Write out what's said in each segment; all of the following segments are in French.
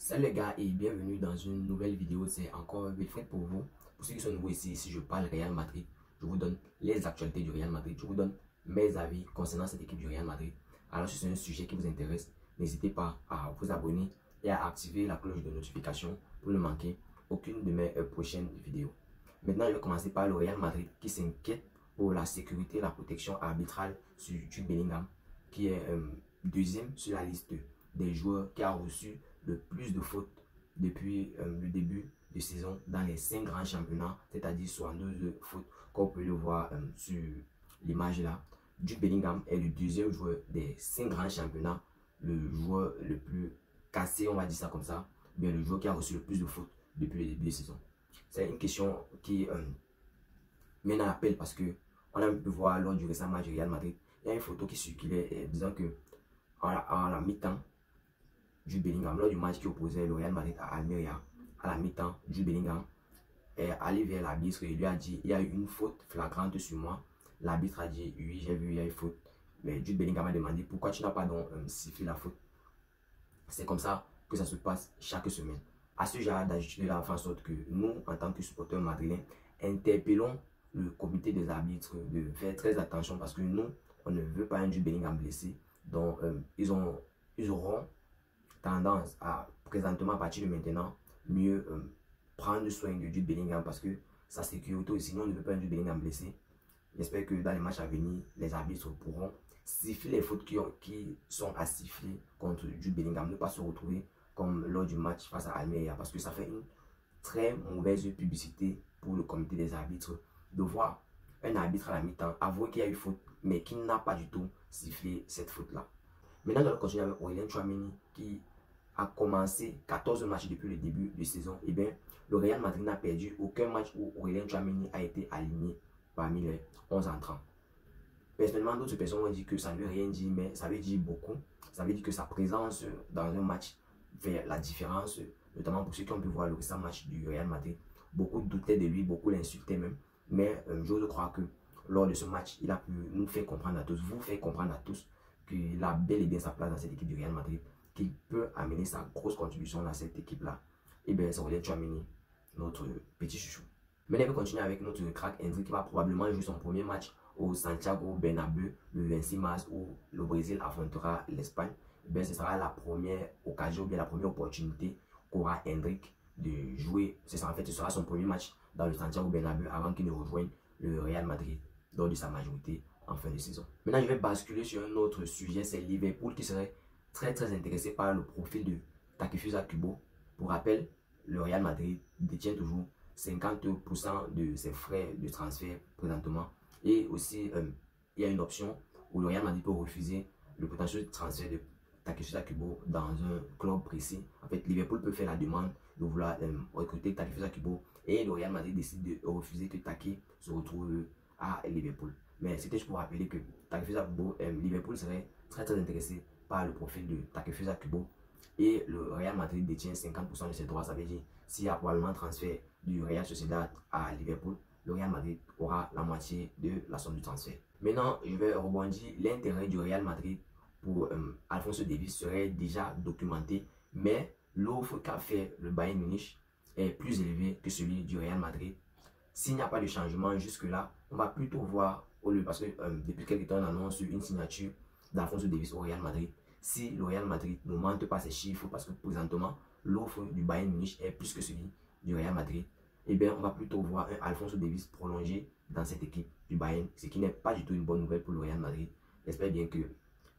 Salut les gars et bienvenue dans une nouvelle vidéo. C'est encore Wilfred pour vous. Pour ceux qui sont nouveaux ici, si je parle Real Madrid, je vous donne les actualités du Real Madrid. Je vous donne mes avis concernant cette équipe du Real Madrid. Alors si c'est un sujet qui vous intéresse, n'hésitez pas à vous abonner et à activer la cloche de notification pour ne manquer aucune de mes prochaines vidéos. Maintenant, je vais commencer par le Real Madrid qui s'inquiète pour la sécurité et la protection arbitrale sur Jude Bellingham, qui est deuxième sur la liste des joueurs qui a reçu le plus de fautes depuis le début de saison dans les 5 grands championnats, c'est-à-dire 62 fautes, comme vous pouvez le voir sur l'image là. Jude Bellingham est le deuxième joueur des 5 grands championnats, le joueur le plus cassé, on va dire ça comme ça, bien le joueur qui a reçu le plus de fautes depuis le début de saison. C'est une question qui mène à l'appel parce que on a pu voir lors du récent match du Real Madrid, il y a une photo qui circulait disant que à la mi-temps, Jude Bellingham, lors du match qui opposait le Real Madrid à Almeria, à la mi-temps, Jude Bellingham est allé vers l'arbitre et lui a dit il y a eu une faute flagrante sur moi. L'arbitre a dit oui, j'ai vu, il y a eu faute. Mais Jude Bellingham a demandé pourquoi tu n'as pas donc sifflé la faute. C'est comme ça que ça se passe chaque semaine. À ce genre d'attitude, là, fait en sorte que nous, en tant que supporters madrilènes, interpellons le comité des arbitres de faire très attention parce que nous, on ne veut pas un Jude Bellingham blessé. Donc, ils auront tendance à, présentement, à partir de maintenant, mieux prendre soin de Jude Bellingham parce que sa sécurité aussi, sinon on ne veut pas un Jude Bellingham blessé. J'espère que dans les matchs à venir, les arbitres pourront siffler les fautes qui sont à siffler contre Jude Bellingham, ne pas se retrouver comme lors du match face à Almeria parce que ça fait une très mauvaise publicité pour le comité des arbitres de voir un arbitre à la mi-temps avouer qu'il y a eu faute mais qui n'a pas du tout sifflé cette faute-là. Maintenant, nous allons continuer avec Aurélien Tchouaméni qui a commencé 14 matchs depuis le début de saison. Et bien, le Real Madrid n'a perdu aucun match où Aurélien Tchouaméni a été aligné parmi les 11 entrants. Personnellement, d'autres personnes ont dit que ça ne veut rien dire, mais ça veut dire beaucoup. Ça veut dire que sa présence dans un match fait la différence, notamment pour ceux qui ont pu voir le récent match du Real Madrid. Beaucoup doutaient de lui, beaucoup l'insultaient même. Mais j'ose croire que lors de ce match, il a pu nous faire comprendre à tous, vous faire comprendre à tous qu'il a bel et bien sa place dans cette équipe du Real Madrid, qu'il peut amener sa grosse contribution dans cette équipe-là. Et bien, c'est Aurélien Tchouaméni, notre petit chouchou. Maintenant, on va continuer avec notre crack Endrick qui va probablement jouer son premier match au Santiago Bernabéu le 26 mars où le Brésil affrontera l'Espagne. Ce sera la première occasion, ou bien la première opportunité qu'aura Endrick de jouer. Ce sera son premier match dans le Santiago Bernabéu avant qu'il ne rejoigne le Real Madrid lors de sa majorité en fin de saison. Maintenant, je vais basculer sur un autre sujet, c'est Liverpool qui serait très intéressé par le profil de Takefusa Kubo. Pour rappel, le Real Madrid détient toujours 50% de ses frais de transfert présentement. Et aussi, il y a une option où le Real Madrid peut refuser le potentiel transfert de Takefusa Kubo dans un club précis. En fait, Liverpool peut faire la demande de vouloir recruter Takefusa Kubo et le Real Madrid décide de refuser que Take se retrouve à Liverpool. Mais c'était juste pour rappeler que Takefusa Kubo, Liverpool serait très intéressé par le profil de Takefusa Kubo et le Real Madrid détient 50% de ses droits. Ça veut dire s'il y a probablement un transfert du Real Sociedad à Liverpool, le Real Madrid aura la moitié de la somme du transfert. Maintenant, je vais rebondir. L'intérêt du Real Madrid pour Alphonso Davies serait déjà documenté, mais l'offre qu'a fait le Bayern Munich est plus élevée que celui du Real Madrid. S'il n'y a pas de changement jusque-là, on va plutôt voir, parce que depuis quelques temps, on annonce une signature d'Alphonso Davies au Real Madrid. Si le Real Madrid ne mente pas ses chiffres, parce que présentement, l'offre du Bayern Munich est plus que celui du Real Madrid, eh bien, on va plutôt voir un Alphonso Davies prolongé dans cette équipe du Bayern, ce qui n'est pas du tout une bonne nouvelle pour le Real Madrid. J'espère bien que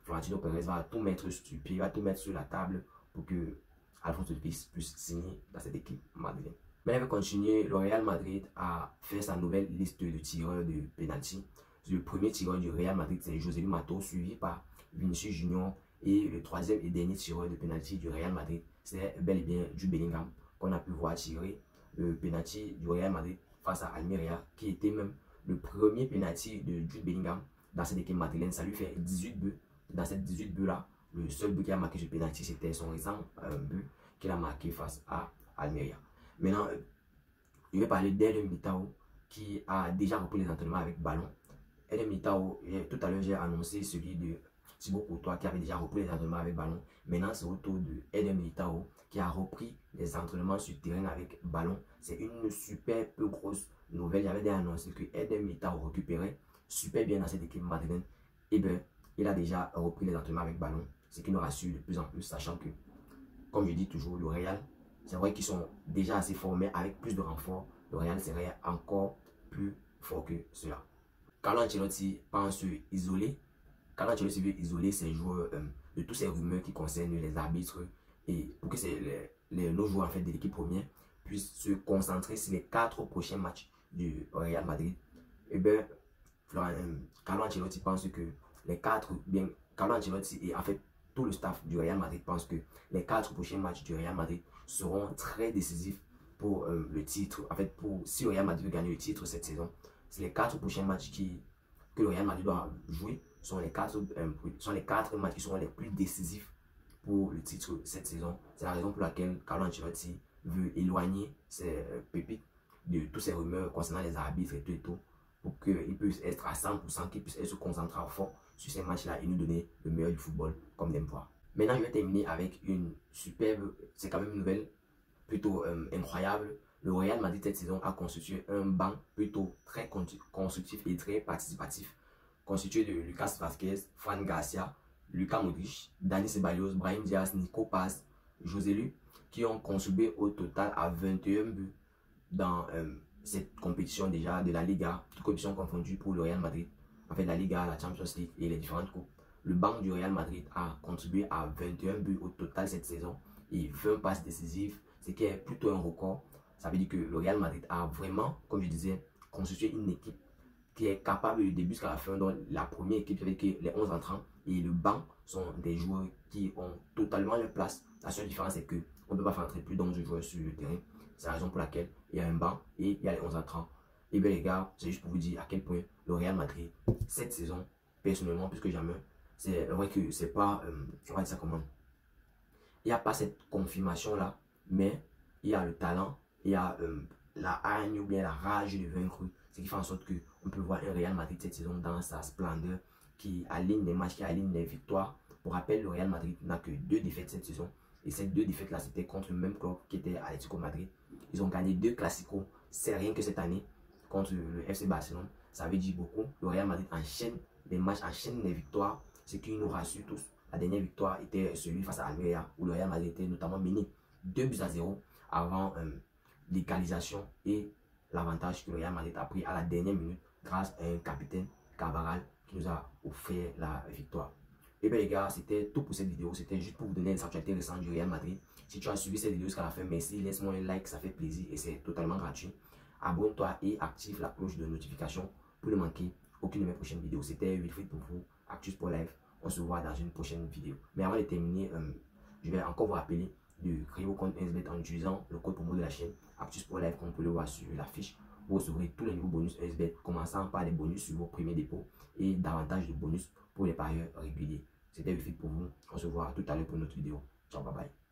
Florentino Pérez va tout mettre sur pied, va tout mettre sur la table pour que Alphonso Davies puisse signer dans cette équipe madrilegne. Mais on va continuer. Le Real Madrid a fait sa nouvelle liste de tireurs de penalty. Le premier tireur du Real Madrid, c'est José Mato, suivi par Vinicius Junior. Et le troisième et dernier tireur de penalty du Real Madrid, c'est bel et bien Jude Bellingham, qu'on a pu voir tirer le penalty du Real Madrid face à Almeria, qui était même le premier penalty de Jude Bellingham dans cette équipe madrilène. Ça lui fait 18 buts. Dans ces 18 buts-là, le seul but qu'il a marqué ce penalty, c'était son récent but qu'il a marqué face à Almeria. Maintenant, je vais parler d'Eder Militao qui a déjà repris les entraînements avec ballon. Eder Militao, tout à l'heure, j'ai annoncé celui de Thibaut Courtois qui avait déjà repris les entraînements avec ballon. Maintenant, c'est au tour de Eder Militao qui a repris les entraînements sur terrain avec ballon. C'est une super peu grosse nouvelle. J'avais déjà annoncé que Eder Militao récupérait super bien dans cette équipe madrilène. Et bien, il a déjà repris les entraînements avec ballon. Ce qui nous rassure de plus en plus, sachant que, comme je dis toujours, le Real, c'est vrai qu'ils sont déjà assez forts, mais avec plus de renforts, le Real serait encore plus fort que cela. Carlo Ancelotti pense isoler. Carlo Ancelotti veut isoler ses joueurs de toutes ces rumeurs qui concernent les arbitres et pour que nos joueurs en fait, de l'équipe première puissent se concentrer sur les 4 prochains matchs du Real Madrid. Et bien, Carlo Ancelotti pense que les 4, bien, Carlo Ancelotti et en fait tout le staff du Real Madrid pense que les 4 prochains matchs du Real Madrid seront très décisifs pour le titre. En fait, si le Real Madrid veut gagner le titre cette saison, c'est les 4 prochains matchs que le Real Madrid doit jouer sont les 4 matchs qui seront les plus décisifs pour le titre cette saison. C'est la raison pour laquelle Carlo Ancelotti veut éloigner ses pépites de toutes ces rumeurs concernant les arbitres et tout, pour qu'ils puissent être à 100%, qu'ils puissent se concentrer à fond sur ces matchs-là et nous donner le meilleur du football comme des fois. Maintenant, je vais terminer avec une superbe, c'est quand même une nouvelle plutôt incroyable. Le Real Madrid cette saison a constitué un banc plutôt très constructif et très participatif, constitué de Lucas Vázquez, Fran Garcia, Luka Modric, Dani Ceballos, Brahim Diaz, Nico Paz, Joselu, qui ont contribué au total à 21 buts dans cette compétition déjà de la Liga, toutes compétitions confondues pour le Real Madrid, en fait la Liga, la Champions League et les différentes coupes. Le banc du Real Madrid a contribué à 21 buts au total cette saison et 20 passes décisives, ce qui est plutôt un record. Ça veut dire que le Real Madrid a vraiment, comme je disais, constitué une équipe qui est capable du début jusqu'à la fin. Donc la première équipe avec les 11 entrants et le banc sont des joueurs qui ont totalement leur place. La seule différence c'est qu'on ne peut pas faire entrer plus d'11 joueurs sur le terrain. C'est la raison pour laquelle il y a un banc et il y a les 11 entrants. Et bien les gars, c'est juste pour vous dire à quel point le Real Madrid, cette saison, personnellement, plus que jamais, c'est vrai que c'est pas, on va dire ça comment, il n'y a pas cette confirmation là, mais il y a le talent, il y a la haine ou bien la rage de vaincre, ce qui fait en sorte qu'on peut voir un Real Madrid cette saison dans sa splendeur, qui aligne les matchs, qui aligne les victoires. Pour rappel, le Real Madrid n'a que 2 défaites cette saison, et ces 2 défaites là c'était contre le même club qui était Atlético Madrid. Ils ont gagné 2 classicos, c'est rien que cette année contre le FC Barcelone. Ça veut dire beaucoup. Le Real Madrid enchaîne les matchs, enchaîne les victoires, ce qui nous rassure tous. La dernière victoire était celui face à Almeria, où le Real Madrid était notamment mené 2-0 avant l'égalisation et l'avantage que le Real Madrid a pris à la dernière minute grâce à un capitaine Cabral qui nous a offert la victoire. Et bien les gars, c'était tout pour cette vidéo. C'était juste pour vous donner les actualités récentes du Real Madrid. Si tu as suivi cette vidéo jusqu'à la fin, merci. Laisse-moi un like, ça fait plaisir et c'est totalement gratuit. Abonne-toi et active la cloche de notification pour ne manquer aucune de mes prochaines vidéos. C'était Wilfried pour vous, Actu Sport Live. On se voit dans une prochaine vidéo. Mais avant de terminer, je vais encore vous rappeler de créer vos comptes 1xBet en utilisant le code promo de la chaîne Actu Sport Live, comme vous pouvez le voir sur l'affiche. Vous recevrez tous les nouveaux bonus 1xBet, commençant par les bonus sur vos premiers dépôts et davantage de bonus pour les parieurs réguliers. C'était Wilfried pour vous. On se voit tout à l'heure pour une autre vidéo. Ciao, bye bye.